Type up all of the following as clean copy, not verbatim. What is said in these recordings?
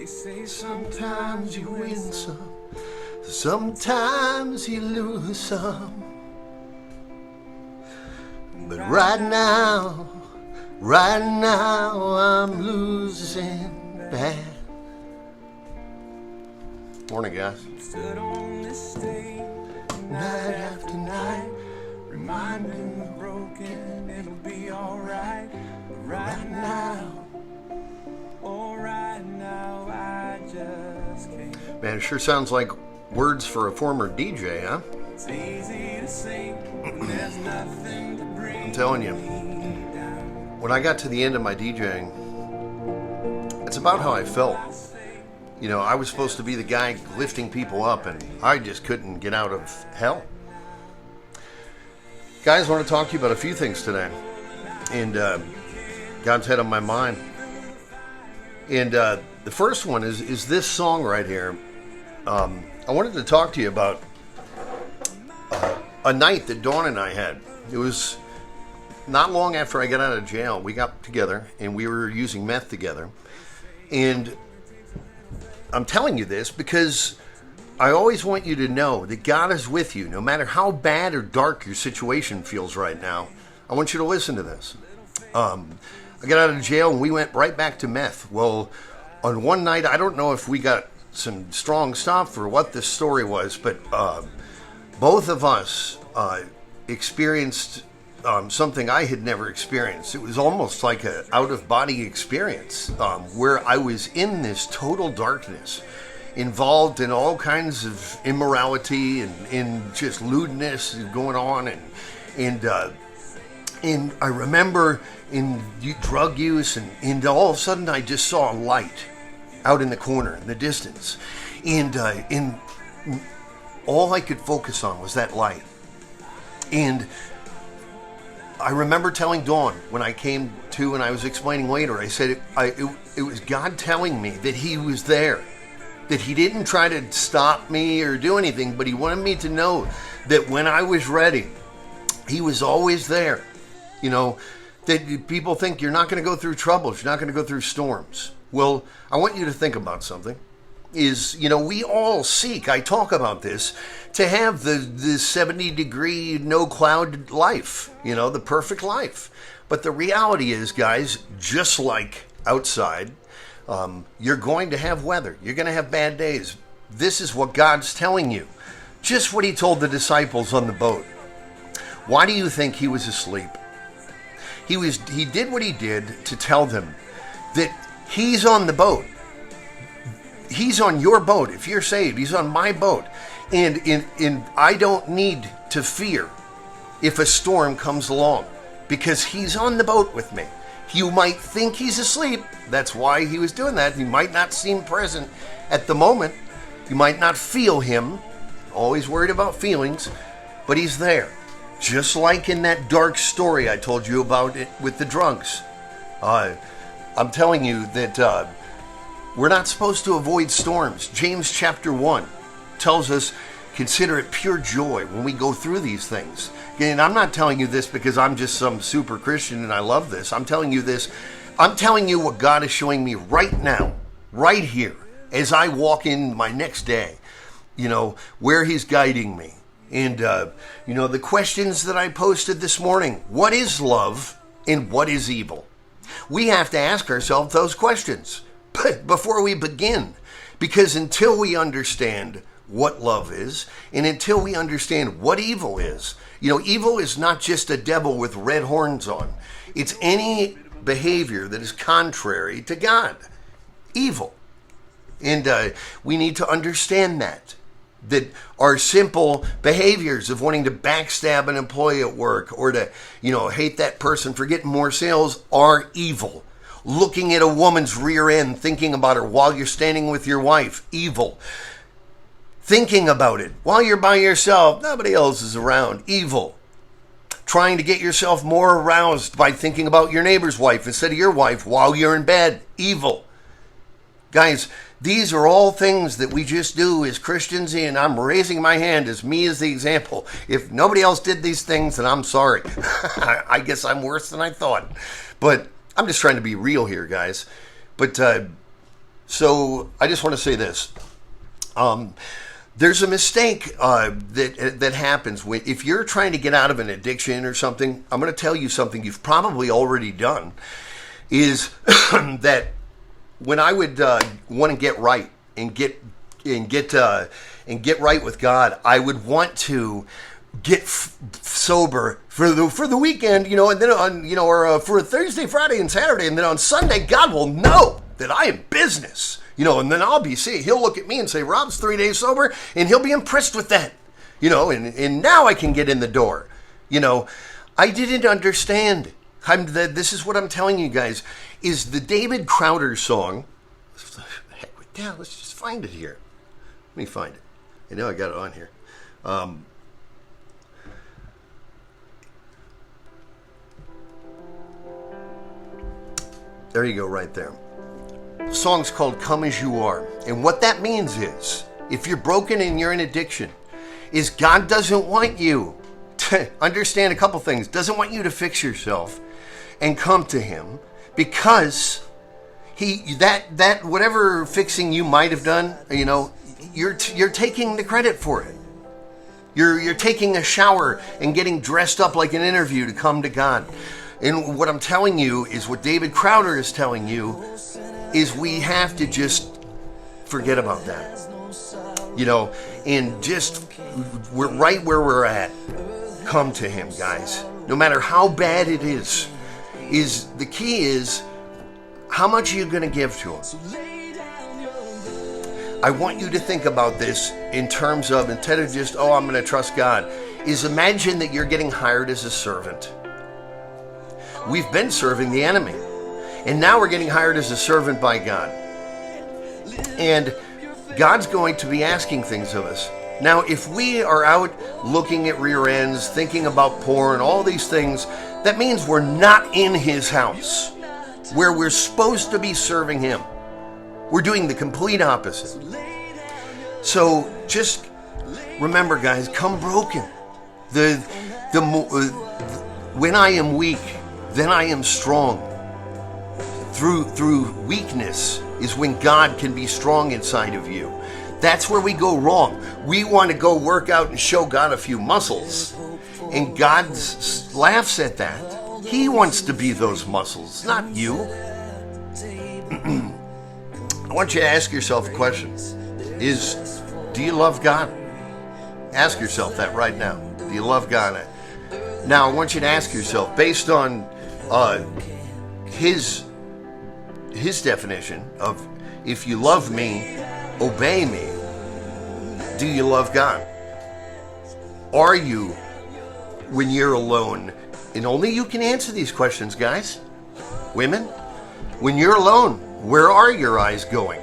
say sometimes you win some, sometimes you lose some. But right now I'm losing bad. Morning, guys. Stood on this stage Night after night, reminding the broken it'll be alright. Right now, I just can't. man, it sure sounds like words for a former DJ, huh? It's easy to say when there's nothing to bring. I'm telling you, me down. when I got to the end of my DJing, it's about how I felt. You know, I was supposed to be the guy lifting people up, and I just couldn't get out of hell. Guys, I want to talk to you about a few things today. And God's had on my mind. And the first one is this song right here. I wanted to talk to you about a night that Dawn and I had. It was not long after I got out of jail. We got together, and we were using meth together. And I'm telling you this because I always want you to know that God is with you, no matter how bad or dark your situation feels right now. I want you to listen to this. I got out of jail and we went right back to meth. Well, on one night, I don't know if we got some strong stuff or what the story was, but both of us experienced something I had never experienced. It was almost like an out-of-body experience where I was in this total darkness, involved in all kinds of immorality and in just lewdness going on, and I remember in drug use, and all of a sudden I just saw a light out in the corner in the distance, and all I could focus on was that light. And I remember telling Dawn when I came to and I was explaining later, I said it was God telling me that he was there, that he didn't try to stop me or do anything, but he wanted me to know that when I was ready, he was always there. You know, that people think you're not going to go through troubles, you're not going to go through storms. Well, I want you to think about something. You know, we all seek, I talk about this, to have the 70-degree, no-cloud life, you know, the perfect life. But the reality is, guys, just like outside, you're going to have weather. You're going to have bad days. This is what God's telling you. Just what he told the disciples on the boat. Why do you think he was asleep? He did what he did to tell them that he's on the boat. He's on your boat. If you're saved, he's on my boat. And I don't need to fear if a storm comes along because he's on the boat with me. You might think he's asleep. That's why he was doing that. He might not seem present at the moment. You might not feel him. Always worried about feelings. But he's there. Just like in that dark story I told you about it with the drugs. I'm telling you that we're not supposed to avoid storms. James chapter 1 tells us, consider it pure joy when we go through these things. And I'm not telling you this because I'm just some super Christian and I love this. I'm telling you this. I'm telling you what God is showing me right now, right here, as I walk in my next day, you know, where he's guiding me. And, you know, the questions that I posted this morning, what is love and what is evil? We have to ask ourselves those questions before we begin, because until we understand what love is, and until we understand what evil is, you know, evil is not just a devil with red horns on. It's any behavior that is contrary to God. Evil. And we need to understand that our simple behaviors of wanting to backstab an employee at work or to, you know, hate that person for getting more sales are evil. Looking at a woman's rear end, thinking about her while you're standing with your wife, evil. Thinking about it while you're by yourself, nobody else is around, evil. Trying to get yourself more aroused by thinking about your neighbor's wife instead of your wife while you're in bed, evil. Guys, these are all things that we just do as Christians, and I'm raising my hand as me as the example. If nobody else did these things, then I'm sorry. I guess I'm worse than I thought. But I'm just trying to be real here, guys. But So I just want to say this. There's a mistake that happens if you're trying to get out of an addiction or something. I'm going to tell you something you've probably already done. Is that when I would want to get right and get right with God, I would want to get sober for the weekend, and then on or for a Thursday, Friday, and Saturday, and then on Sunday, God will know that I am business, and then he'll look at me and say, Rob's 3 days sober, and he'll be impressed with that, and now I can get in the door, I didn't understand. This is what I'm telling you guys, is the David Crowder song. Yeah, let's just find it here. Let me find it. I know I got it on here. There you go, right there. The song's called Come As You Are. And what that means is, if you're broken and you're in addiction, is God doesn't want you to understand a couple things. Doesn't want you to fix yourself and come to him, because that whatever fixing you might have done, you're taking the credit for it. You're taking a shower and getting dressed up like an interview to come to God. And what I'm telling you is what David Crowder is telling you is we have to just forget about that. And just we're right where we're at. Come to him, guys. No matter how bad it is the key is how much are you going to give to him? I want you to think about this in terms of, instead of just, I'm going to trust God, is imagine that you're getting hired as a servant. We've been serving the enemy, and now we're getting hired as a servant by God. And God's going to be asking things of us. Now, if we are out looking at rear ends, thinking about porn, all these things, that means we're not in his house, where we're supposed to be serving him. We're doing the complete opposite. So just remember, guys, come broken. When I am weak, then I am strong. Through weakness is when God can be strong inside of you. That's where we go wrong. We want to go work out and show God a few muscles, and God laughs at that. He wants to be those muscles, not you. I want you to ask yourself a question. Do you love God? Ask yourself that right now. Do you love God? Now, I want you to ask yourself, based on his definition of, if you love me, obey me. Do you love God? Are you, when you're alone, and only you can answer these questions, guys, women, when you're alone, where are your eyes going?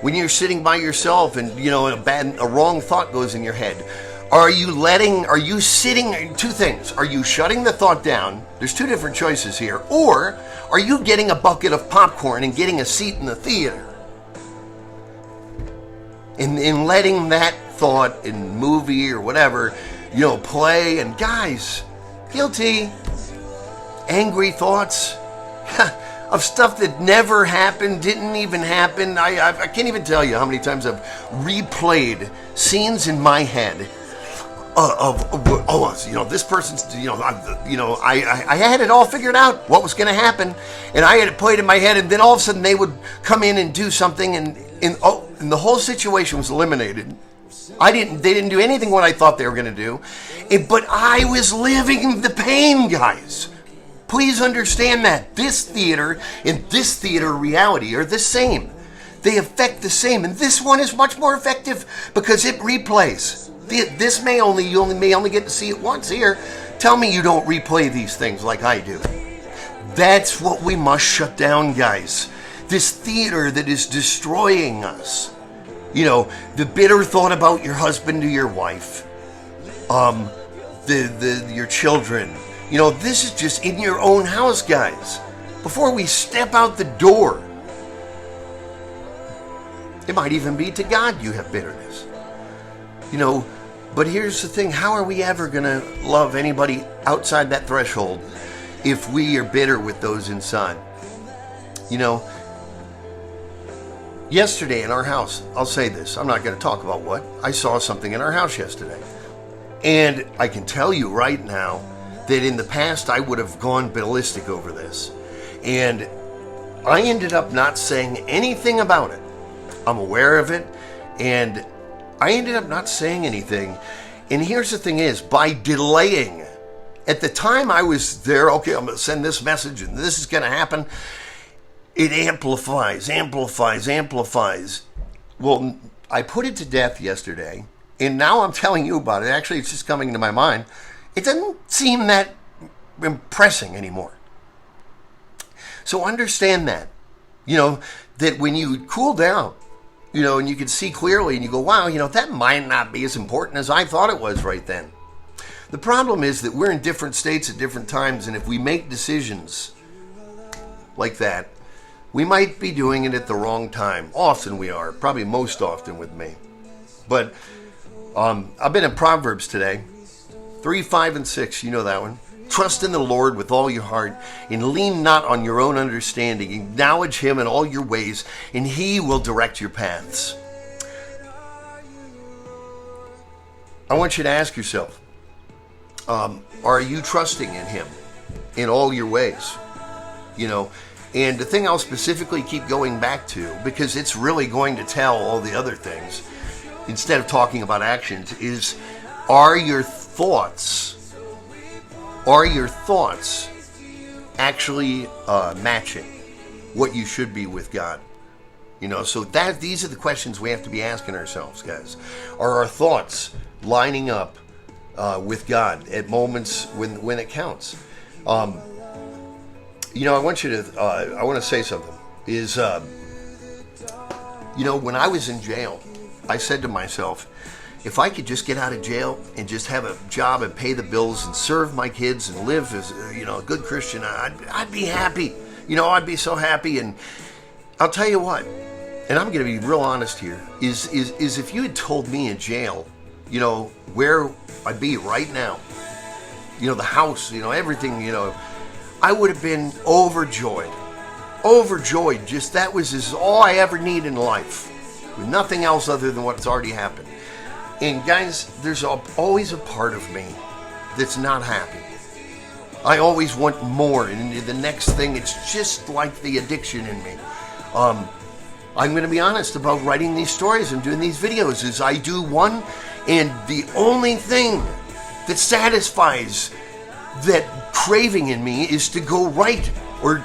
When you're sitting by yourself and, a wrong thought goes in your head, are you sitting, two things, are you shutting the thought down? There's two different choices here. Or are you getting a bucket of popcorn and getting a seat in the theater? And letting that thought and movie or whatever, play. And guys, guilty. Angry thoughts of stuff that never happened, didn't even happen. I can't even tell you how many times I've replayed scenes in my head this person's, I had it all figured out what was going to happen, and I had it played in my head, and then all of a sudden they would come in and do something, and the whole situation was eliminated. They didn't do anything what I thought they were going to do, but I was living the pain, guys. Please understand that this theater and this theater reality are the same. They affect the same, and this one is much more effective because it replays. This you may only get to see it once here. Tell me you don't replay these things like I do. That's what we must shut down, guys. This theater that is destroying us. The bitter thought about your husband or your wife, your children. This is just in your own house, guys. Before we step out the door, it might even be to God you have bitterness. But here's the thing. How are we ever going to love anybody outside that threshold if we are bitter with those inside? Yesterday in our house, I'll say this, I'm not going to talk about what. I saw something in our house yesterday. And I can tell you right now that in the past I would have gone ballistic over this. And I ended up not saying anything about it. I'm aware of it, and I ended up not saying anything. And here's the thing is, by delaying, at the time I was there, okay, I'm going to send this message and this is going to happen, it amplifies. Well, I put it to death yesterday, and now I'm telling you about it. Actually, it's just coming to my mind. It doesn't seem that impressing anymore. So understand that, that when you cool down, and you can see clearly and you go, wow, that might not be as important as I thought it was right then. The problem is that we're in different states at different times, and if we make decisions like that, we might be doing it at the wrong time. Often we are, probably most often with me. But I've been in Proverbs today, 3, 5, and 6, you know that one. Trust in the Lord with all your heart, and lean not on your own understanding. Acknowledge him in all your ways, and he will direct your paths. I want you to ask yourself, are you trusting in him in all your ways? And the thing I'll specifically keep going back to, because it's really going to tell all the other things, instead of talking about actions, is are your thoughts actually matching what you should be with God? So these are the questions we have to be asking ourselves, guys. Are our thoughts lining up with God at moments when it counts? I want to say something. When I was in jail, I said to myself, if I could just get out of jail and just have a job and pay the bills and serve my kids and live as a good Christian, I'd be happy. I'd be so happy. And I'll tell you what, and I'm going to be real honest here, is if you had told me in jail, where I'd be right now, the house, everything, I would have been overjoyed. Just that was all I ever need in life, with nothing else other than what's already happened. And guys, there's always a part of me that's not happy. I always want more, and the next thing, it's just like the addiction in me. I'm going to be honest about writing these stories and doing these videos. Is I do one, and the only thing that satisfies that craving in me is to go write or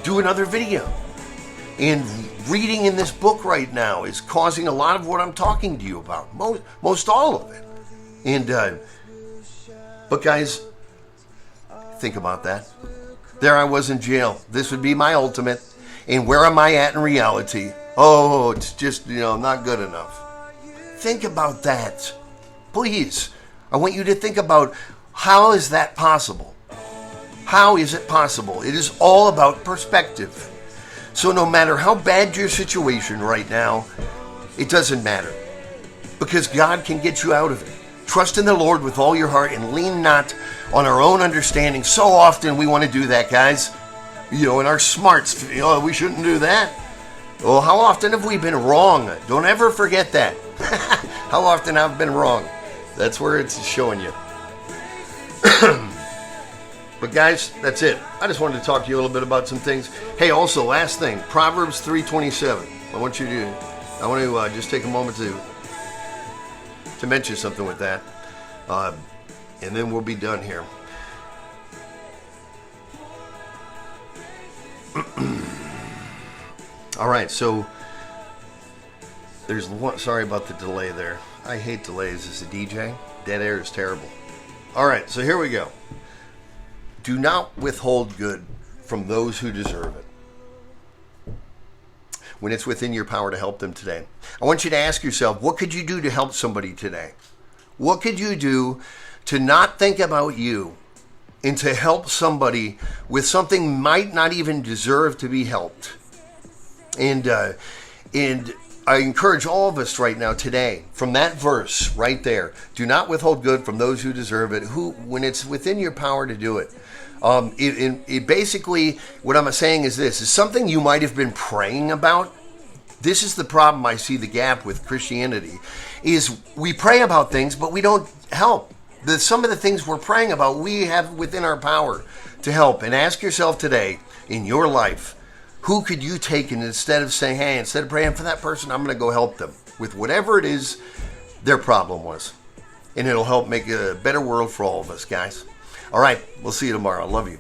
do another video. And reading in this book right now is causing a lot of what I'm talking to you about, most all of it. And but guys, think about that. There I was in jail. This would be my ultimate. And where am I at in reality? Oh, it's just not good enough. Think about that, please. I want you to think about, how is that possible? How is it possible? It is all about perspective. So no matter how bad your situation right now, it doesn't matter, because God can get you out of it. Trust in the Lord with all your heart and lean not on our own understanding. So often we want to do that, guys. In our smarts, we shouldn't do that. Well, how often have we been wrong? Don't ever forget that. How often I've been wrong. That's where it's showing you. But guys, that's it. I just wanted to talk to you a little bit about some things. Hey, also, last thing, Proverbs 3:27. I want to just take a moment to mention something with that, and then we'll be done here. All right, so there's one. Sorry about the delay there. I hate delays as a DJ. Dead air is terrible. All right, so here we go. Do not withhold good from those who deserve it when it's within your power to help them today. I want you to ask yourself, what could you do to help somebody today? What could you do to not think about you and to help somebody with something might not even deserve to be helped? And I encourage all of us right now today, from that verse right there, do not withhold good from those who deserve it, who when it's within your power to do it. It basically, what I'm saying is this, is something you might have been praying about. This is the problem I see the gap with Christianity, is we pray about things, but we don't help. Some of the things we're praying about, we have within our power to help. And ask yourself today, in your life, who could you take, and instead of saying, hey, instead of praying for that person, I'm going to go help them with whatever it is their problem was. And it'll help make a better world for all of us, guys. All right, we'll see you tomorrow. I love you.